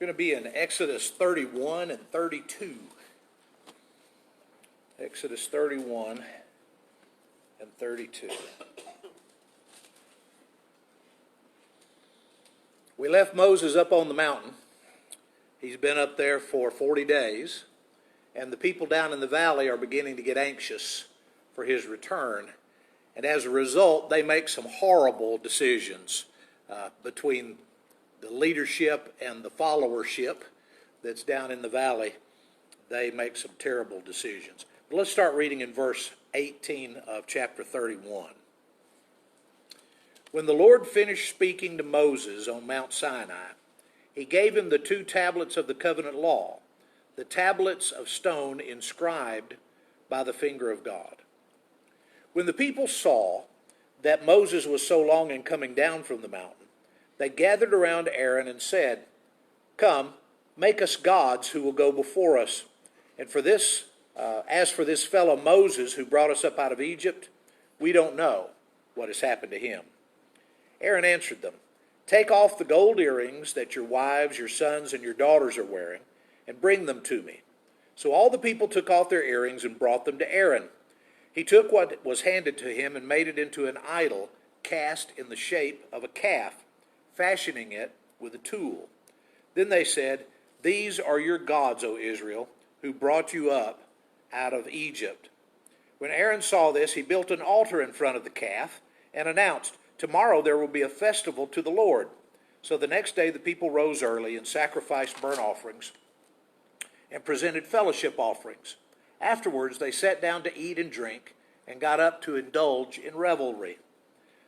We're going to be in Exodus 31 and 32. Exodus 31 and 32. We left Moses up on the mountain. He's been up there for 40 days, and the people down in the valley are beginning to get anxious for his return. And as a result, they make some horrible decisions between the leadership and the followership that's down in the valley. They make some terrible decisions. But let's start reading in verse 18 of chapter 31. When the Lord finished speaking to Moses on Mount Sinai, he gave him the 2 tablets of the covenant law, the tablets of stone inscribed by the finger of God. When the people saw that Moses was so long in coming down from the mountain, they gathered around Aaron and said, "Come, make us gods who will go before us. And as for this fellow Moses who brought us up out of Egypt, we don't know what has happened to him." Aaron answered them, "Take off the gold earrings that your wives, your sons, and your daughters are wearing, and bring them to me." So all the people took off their earrings and brought them to Aaron. He took what was handed to him and made it into an idol cast in the shape of a calf, fashioning it with a tool. Then they said, "These are your gods, O Israel, who brought you up out of Egypt." When Aaron saw this, he built an altar in front of the calf and announced, "Tomorrow there will be a festival to the Lord." So the next day the people rose early and sacrificed burnt offerings and presented fellowship offerings. Afterwards they sat down to eat and drink and got up to indulge in revelry.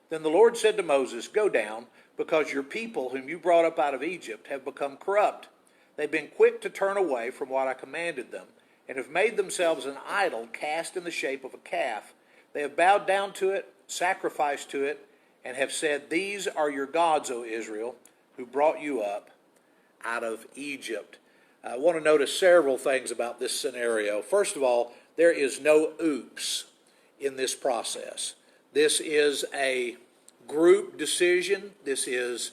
Then the Lord said to Moses, "Go down, because your people whom you brought up out of Egypt have become corrupt. They've been quick to turn away from what I commanded them, and have made themselves an idol cast in the shape of a calf. They have bowed down to it, sacrificed to it, and have said, 'These are your gods, O Israel, who brought you up out of Egypt.'" I want to notice several things about this scenario. First of all, there is no oops in this process. This is a group decision. This is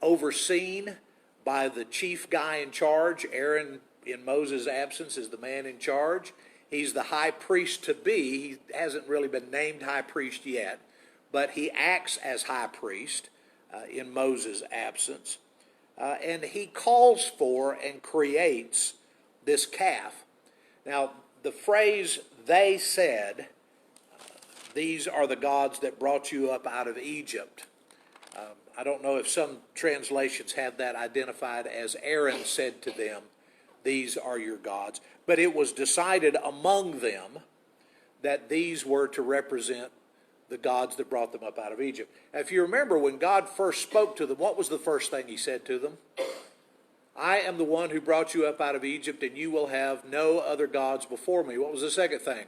overseen by the chief guy in charge. Aaron, in Moses' absence, is the man in charge. He's the high priest to be. He hasn't really been named high priest yet, but he acts as high priest in Moses' absence. And he calls for and creates this calf. Now, the phrase, "they said," "these are the gods that brought you up out of Egypt." I don't know if some translations have that identified as Aaron said to them, "These are your gods." But it was decided among them that these were to represent the gods that brought them up out of Egypt. Now, if you remember, when God first spoke to them, what was the first thing he said to them? "I am the one who brought you up out of Egypt, and you will have no other gods before me." What was the second thing?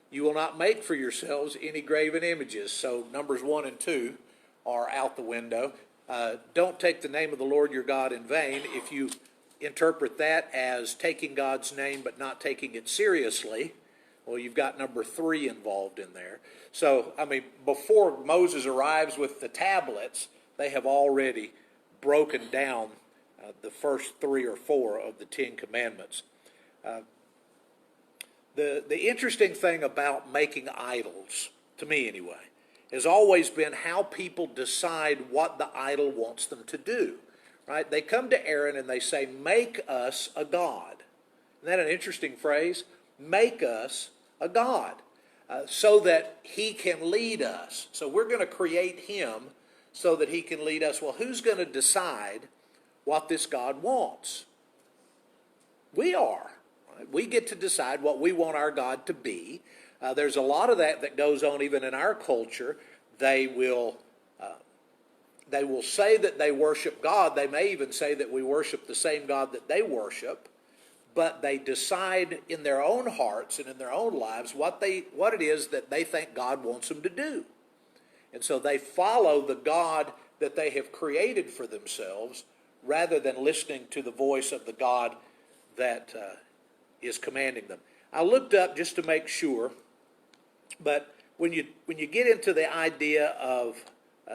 "You will not make for yourselves any graven images." So Numbers 1 and 2 are out the window. Don't take the name of the Lord your God in vain. If you interpret that as taking God's name but not taking it seriously, well, you've got number 3 involved in there. So, before Moses arrives with the tablets, they have already broken down the first 3 or 4 of the 10 Commandments. The interesting thing about making idols, to me anyway, has always been how people decide what the idol wants them to do. Right? They come to Aaron and they say, "Make us a god." Isn't that an interesting phrase? Make us a god, so that he can lead us. So we're going to create him so that he can lead us. Well, who's going to decide what this God wants? We are. Right? We get to decide what we want our God to be. There's a lot of that goes on even in our culture. They will say that they worship God. They may even say that we worship the same God that they worship. But they decide in their own hearts and in their own lives what it is that they think God wants them to do. And so they follow the God that they have created for themselves rather than listening to the voice of the God that is commanding them. I looked up just to make sure, but when you get into the idea of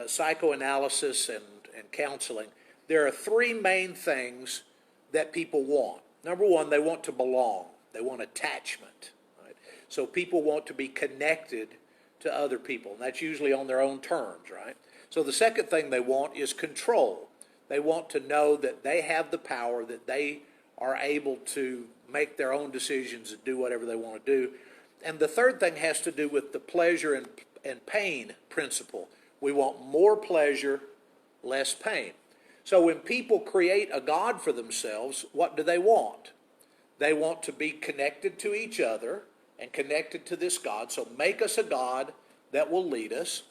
psychoanalysis and counseling, there are three main things that people want. Number one, they want to belong. They want attachment. Right? So people want to be connected to other people, and that's usually on their own terms, right? So the second thing they want is control. They want to know that they have the power, that they are able to make their own decisions and do whatever they want to do. And the third thing has to do with the pleasure and pain principle. We want more pleasure, less pain. So when people create a God for themselves, what do they want? They want to be connected to each other and connected to this God. So make us a God that will lead us.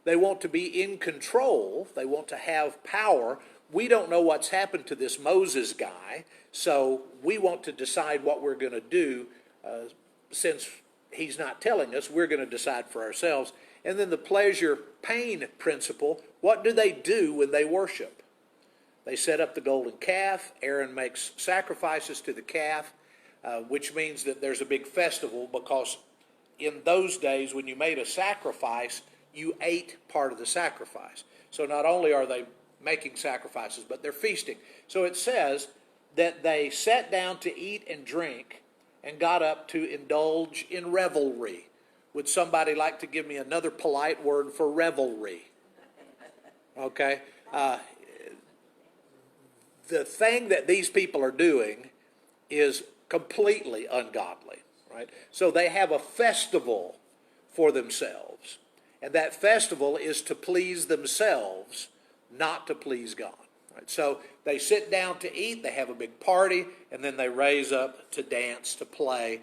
They want to be in control. They want to have power. We don't know what's happened to this Moses guy, so we want to decide what we're going to do. Since he's not telling us, we're going to decide for ourselves. And then the pleasure-pain principle, what do they do when they worship? They set up the golden calf. Aaron makes sacrifices to the calf, which means that there's a big festival, because in those days when you made a sacrifice, you ate part of the sacrifice. So not only are they making sacrifices, but they're feasting. So it says that they sat down to eat and drink and got up to indulge in revelry. Would somebody like to give me another polite word for revelry? Okay. The thing that these people are doing is completely ungodly, right? So they have a festival for themselves, and that festival is to please themselves, not to please God. Right? So they sit down to eat, they have a big party, and then they raise up to dance, to play.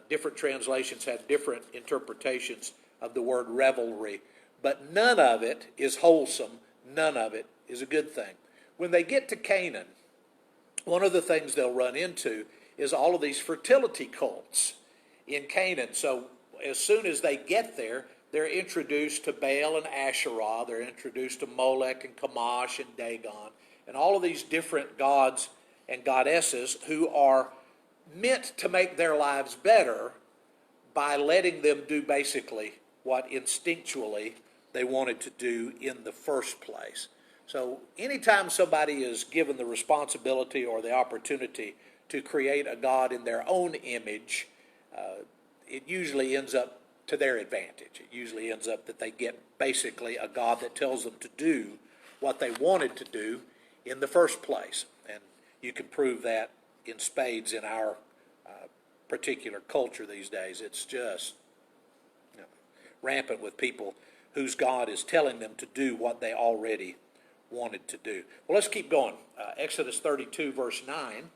Different translations have different interpretations of the word revelry, but none of it is wholesome. None of it is a good thing. When they get to Canaan, one of the things they'll run into is all of these fertility cults in Canaan. So as soon as they get there, they're introduced to Baal and Asherah. They're introduced to Molech and Chemosh and Dagon, and all of these different gods and goddesses who are meant to make their lives better by letting them do basically what instinctually they wanted to do in the first place. So anytime somebody is given the responsibility or the opportunity to create a God in their own image, it usually ends up to their advantage. It usually ends up that they get basically a God that tells them to do what they wanted to do in the first place. And you can prove that in spades in our particular culture these days. It's just rampant with people whose God is telling them to do what they already wanted to do. Well, let's keep going. Exodus 32, verse 9.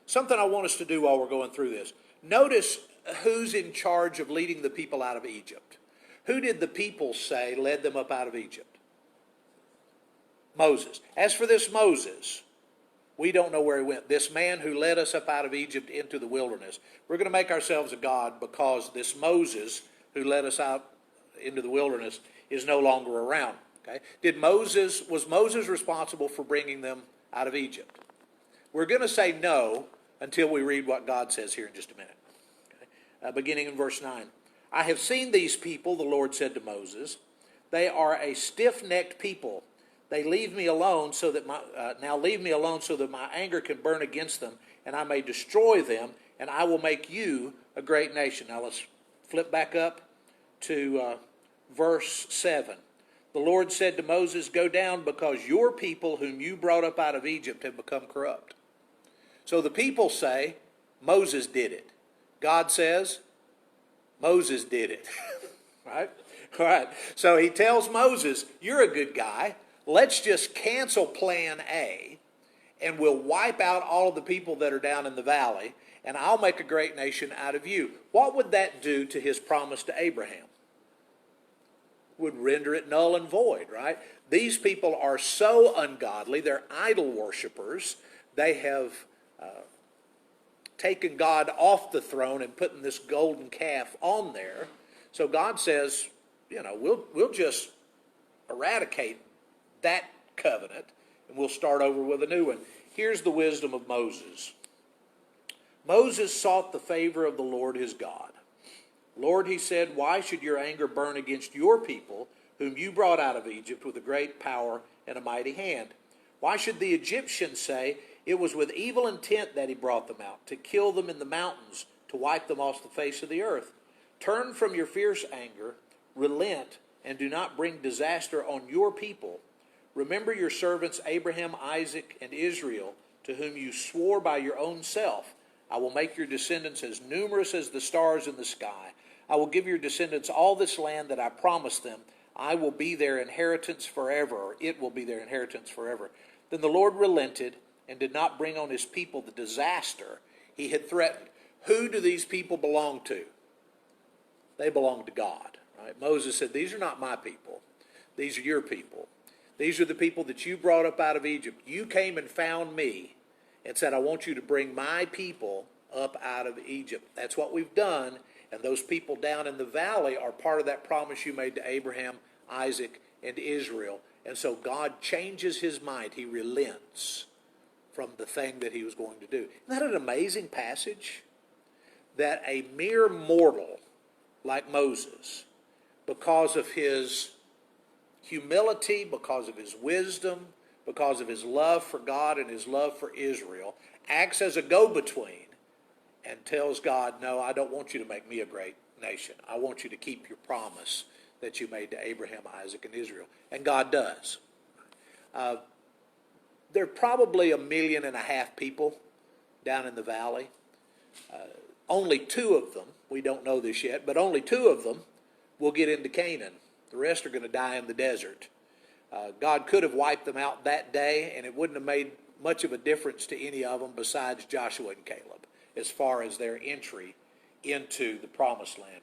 Something I want us to do while we're going through this. Notice who's in charge of leading the people out of Egypt. Who did the people say led them up out of Egypt? Moses. As for this Moses, we don't know where he went. This man who led us up out of Egypt into the wilderness. We're going to make ourselves a god because this Moses who led us out into the wilderness is no longer around. Okay? Was Moses responsible for bringing them out of Egypt? We're going to say no until we read what God says here in just a minute. Okay? Beginning in verse 9. I have seen these people, the Lord said to Moses. They are a stiff-necked people. They leave me alone so that now leave me alone so that my anger can burn against them, and I may destroy them, and I will make you a great nation. Now let's flip back up to verse 7. The Lord said to Moses, go down because your people whom you brought up out of Egypt have become corrupt. So the people say, Moses did it. God says, Moses did it. Right? All right. So he tells Moses, you're a good guy. Let's just cancel plan A, and we'll wipe out all of the people that are down in the valley, and I'll make a great nation out of you. What would that do to his promise to Abraham? Would render it null and void, right? These people are so ungodly. They're idol worshipers. They have taken God off the throne and putting this golden calf on there. So God says, we'll just eradicate that covenant, and we'll start over with a new one. Here's the wisdom of Moses. Moses sought the favor of the Lord his God. Lord, he said, why should your anger burn against your people, whom you brought out of Egypt with a great power and a mighty hand. Why should the Egyptians say, it was with evil intent that he brought them out, to kill them in the mountains, to wipe them off the face of the earth? Turn from your fierce anger, relent, and do not bring disaster on your people. Remember your servants Abraham, Isaac, and Israel, to whom you swore by your own self, I will make your descendants as numerous as the stars in the sky. I will give your descendants all this land that I promised them. I will be their inheritance forever, or it will be their inheritance forever. Then the Lord relented and did not bring on his people the disaster he had threatened. Who do these people belong to? They belong to God. Right? Moses said, these are not my people. These are your people. These are the people that you brought up out of Egypt. You came and found me and said, I want you to bring my people up out of Egypt. That's what we've done. And those people down in the valley are part of that promise you made to Abraham, Isaac, and Israel. And so God changes his mind. He relents from the thing that he was going to do. Isn't that an amazing passage? That a mere mortal like Moses, because of his humility, because of his wisdom, because of his love for God and his love for Israel, acts as a go-between and tells God, no, I don't want you to make me a great nation. I want you to keep your promise that you made to Abraham, Isaac, and Israel. And God does. There are probably 1.5 million people down in the valley. Only 2 of them, we don't know this yet, but only 2 of them will get into Canaan. The rest are going to die in the desert. God could have wiped them out that day, and it wouldn't have made much of a difference to any of them besides Joshua and Caleb as far as their entry into the promised land.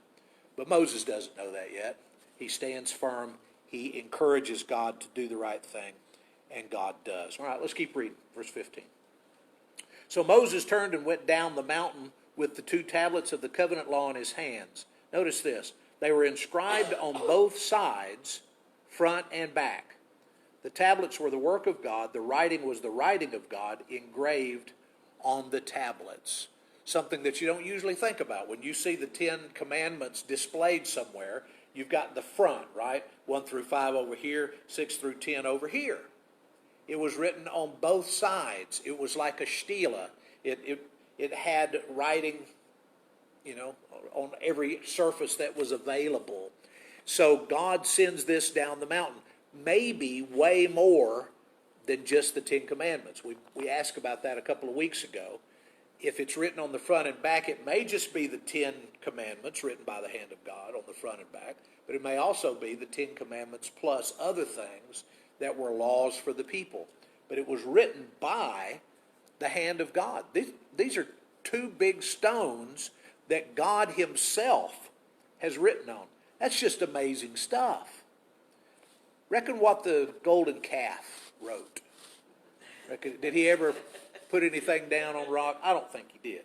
But Moses doesn't know that yet. He stands firm. He encourages God to do the right thing, and God does. All right, let's keep reading. Verse 15. So Moses turned and went down the mountain with the 2 tablets of the covenant law in his hands. Notice this. They were inscribed on both sides, front and back. The tablets were the work of God. The writing was the writing of God engraved on the tablets. Something that you don't usually think about. When you see the 10 commandments displayed somewhere, you've got the front, right? 1 through 5 over here, 6 through 10 over here. It was written on both sides. It was like a stela. It had writing, on every surface that was available. So God sends this down the mountain. Maybe way more than just the 10 commandments. We asked about that a couple of weeks ago. If it's written on the front and back, it may just be the 10 commandments written by the hand of God on the front and back, but it may also be the 10 commandments plus other things that were laws for the people. But it was written by the hand of God. These are 2 big stones that God himself has written on. That's just amazing stuff. Reckon what the golden calf wrote. Did he ever put anything down on rock? I don't think he did.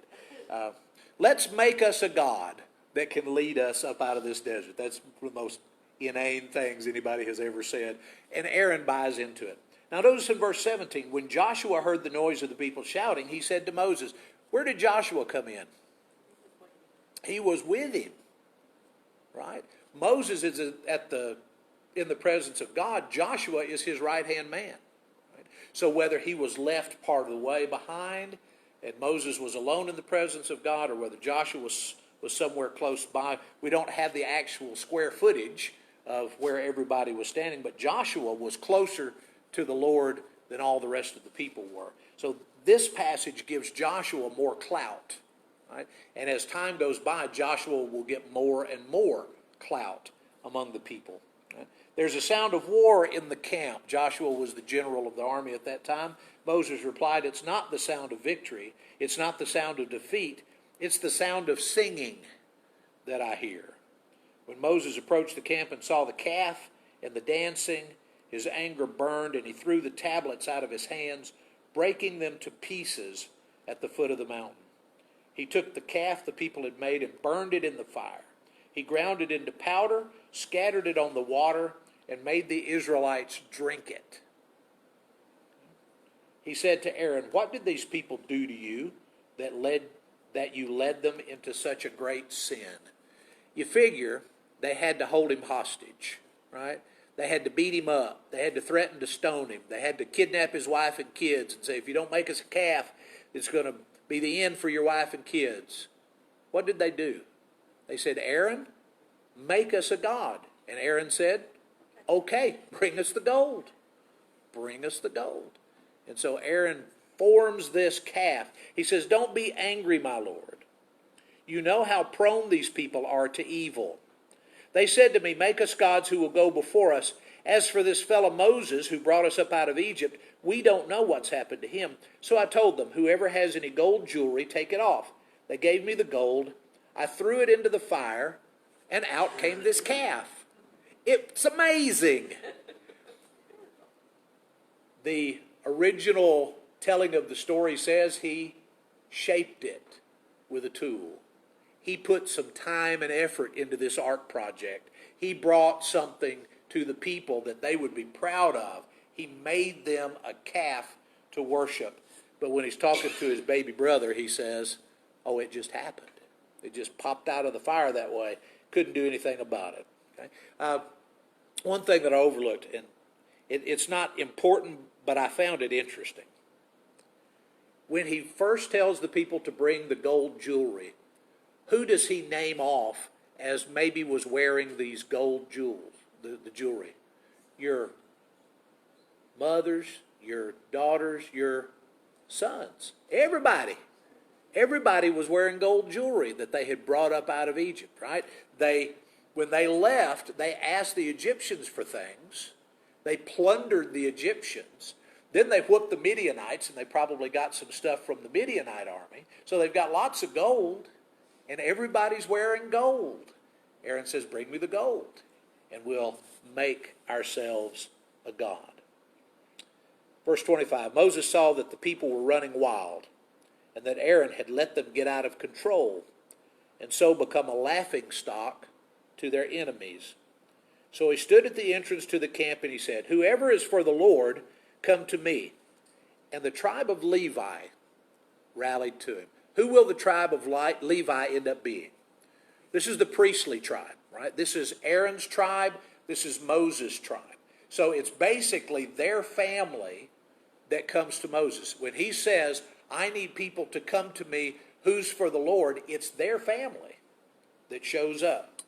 Let's make us a God that can lead us up out of this desert. That's one of the most inane things anybody has ever said. And Aaron buys into it. Now notice in verse 17, when Joshua heard the noise of the people shouting, he said to Moses, where did Joshua come in? He was with him, right? Moses is in the presence of God. Joshua is his right-hand man. Right? So whether he was left part of the way behind and Moses was alone in the presence of God, or whether Joshua was somewhere close by, we don't have the actual square footage of where everybody was standing, but Joshua was closer to the Lord than all the rest of the people were. So this passage gives Joshua more clout. Right? And as time goes by, Joshua will get more and more clout among the people. Right? There's a sound of war in the camp. Joshua was the general of the army at that time. Moses replied, it's not the sound of victory. It's not the sound of defeat. It's the sound of singing that I hear. When Moses approached the camp and saw the calf and the dancing, his anger burned, and he threw the tablets out of his hands, breaking them to pieces at the foot of the mountain. He took the calf the people had made and burned it in the fire. He ground it into powder, scattered it on the water, and made the Israelites drink it. He said to Aaron, what did these people do to you that you led them into such a great sin? You figure they had to hold him hostage, right? They had to beat him up. They had to threaten to stone him. They had to kidnap his wife and kids and say, if you don't make us a calf, it's going to be the end for your wife and kids. What did they do? They said, Aaron, make us a god. And Aaron said, okay, bring us the gold. Bring us the gold. And so Aaron forms this calf. He says, don't be angry, my Lord. You know how prone these people are to evil. They said to me, make us gods who will go before us. As for this fellow Moses who brought us up out of Egypt, we don't know what's happened to him. So I told them, whoever has any gold jewelry, take it off. They gave me the gold. I threw it into the fire, and out came this calf. It's amazing. The original telling of the story says he shaped it with a tool. He put some time and effort into this art project. He brought something to the people that they would be proud of. He made them a calf to worship. But when he's talking to his baby brother, he says, oh, it just happened. It just popped out of the fire that way. Couldn't do anything about it. Okay? One thing that I overlooked, and it's not important, but I found it interesting. When he first tells the people to bring the gold jewelry, who does he name off as maybe was wearing these gold jewels, the jewelry? Your mothers, your daughters, your sons. Everybody. Everybody was wearing gold jewelry that they had brought up out of Egypt, right? When they left, they asked the Egyptians for things. They plundered the Egyptians. Then they whooped the Midianites, and they probably got some stuff from the Midianite army. So they've got lots of gold. And everybody's wearing gold. Aaron says, bring me the gold, and we'll make ourselves a god. Verse 25, Moses saw that the people were running wild, and that Aaron had let them get out of control, and so become a laughingstock to their enemies. So he stood at the entrance to the camp, and he said, whoever is for the Lord, come to me. And the tribe of Levi rallied to him. Who will the tribe of Levi end up being? This is the priestly tribe, right? This is Aaron's tribe. This is Moses' tribe. So it's basically their family that comes to Moses. When he says, I need people to come to me who's for the Lord, it's their family that shows up.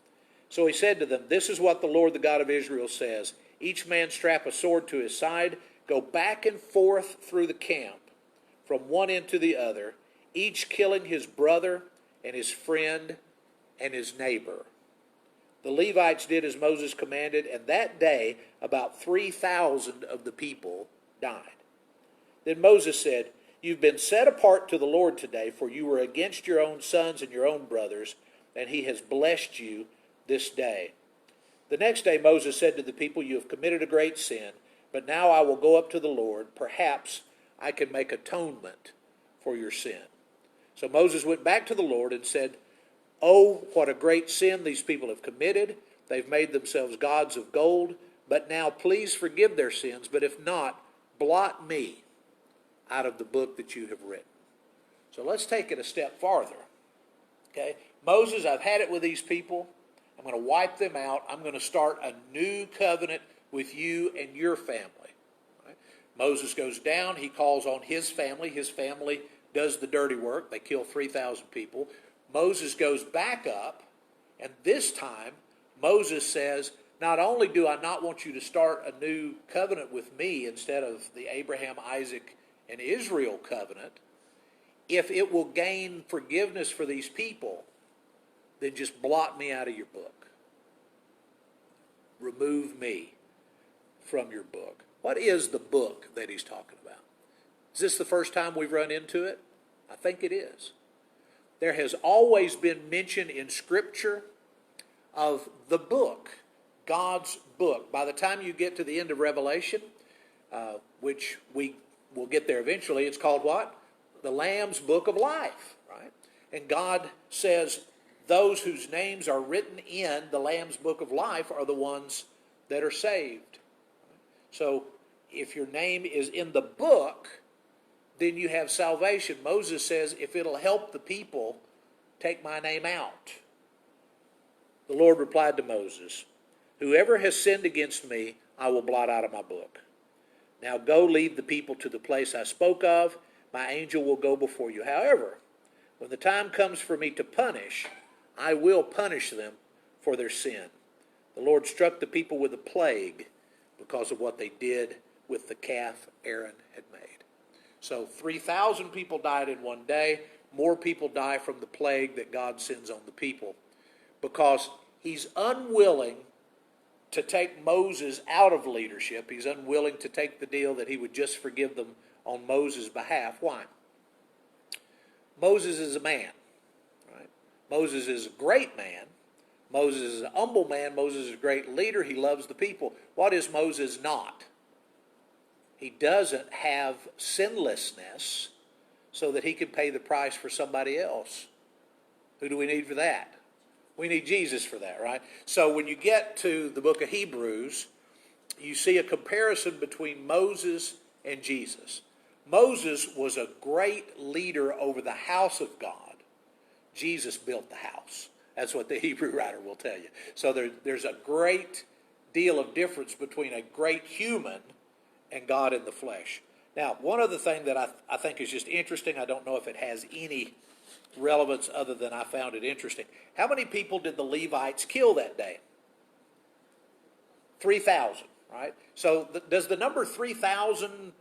So he said to them, this is what the Lord, the God of Israel, says. Each man strap a sword to his side, go back and forth through the camp, from one end to the other, each killing his brother and his friend and his neighbor. The Levites did as Moses commanded, and that day about 3,000 of the people died. Then Moses said, you've been set apart to the Lord today, for you were against your own sons and your own brothers, and he has blessed you this day. The next day Moses said to the people, you have committed a great sin, but now I will go up to the Lord. Perhaps I can make atonement for your sin. So Moses went back to the Lord and said, oh, what a great sin these people have committed. They've made themselves gods of gold. But now please forgive their sins. But if not, blot me out of the book that you have written. So let's take it a step farther. Okay, Moses, I've had it with these people. I'm going to wipe them out. I'm going to start a new covenant with you and your family. Right? Moses goes down. He calls on his family. His family does the dirty work. They kill 3,000 people. Moses goes back up, and this time Moses says, not only do I not want you to start a new covenant with me instead of the Abraham, Isaac, and Israel covenant, if it will gain forgiveness for these people, then just blot me out of your book. Remove me from your book. What is the book that he's talking about? Is this the first time we've run into it? I think it is. There has always been mention in Scripture of the book, God's book. By the time you get to the end of Revelation, which we will get there eventually, it's called what? The Lamb's Book of Life, right? And God says those whose names are written in the Lamb's Book of Life are the ones that are saved. So if your name is in the book, then you have salvation. Moses says, if it'll help the people, take my name out. The Lord replied to Moses, Whoever has sinned against me, I will blot out of my book. Now go lead the people to the place I spoke of. My angel will go before you. However, when the time comes for me to punish, I will punish them for their sin. The Lord struck the people with a plague because of what they did with the calf Aaron had made. So 3,000 people died in one day. More people die from the plague that God sends on the people because he's unwilling to take Moses out of leadership. He's unwilling to take the deal that he would just forgive them on Moses' behalf. Why? Moses is a man, right? Moses is a great man. Moses is an humble man. Moses is a great leader. He loves the people. What is Moses not? He doesn't have sinlessness so that he can pay the price for somebody else. Who do we need for that? We need Jesus for that, right? So when you get to the book of Hebrews, you see a comparison between Moses and Jesus. Moses was a great leader over the house of God. Jesus built the house. That's what the Hebrew writer will tell you. So there's a great deal of difference between a great human and God in the flesh. Now, one other thing that I think is just interesting, I don't know if it has any relevance other than I found it interesting. How many people did the Levites kill that day? 3,000, right? So does the number 3,000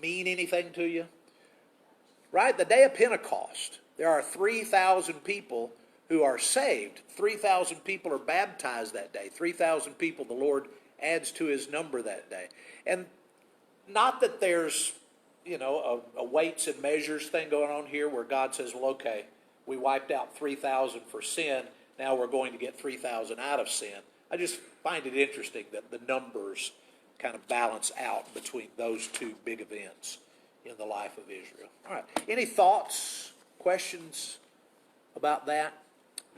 mean anything to you? Right? The day of Pentecost, there are 3,000 people who are saved. 3,000 people are baptized that day. 3,000 people the Lord adds to his number that day. And not that there's, a weights and measures thing going on here where God says, well, okay, we wiped out 3,000 for sin. Now we're going to get 3,000 out of sin. I just find it interesting that the numbers kind of balance out between those two big events in the life of Israel. All right. Any thoughts, questions about that?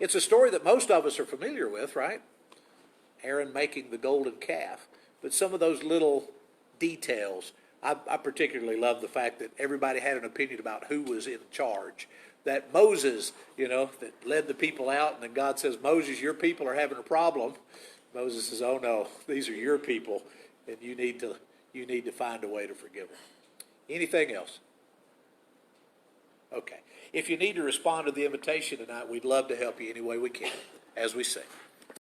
It's a story that most of us are familiar with, right? Aaron making the golden calf. But some of those little details, I particularly love the fact that everybody had an opinion about who was in charge. That Moses, that led the people out, and then God says, Moses, your people are having a problem. Moses says, oh no, these are your people, and you need to find a way to forgive them. Anything else? Okay. If you need to respond to the invitation tonight, we'd love to help you any way we can as we sing.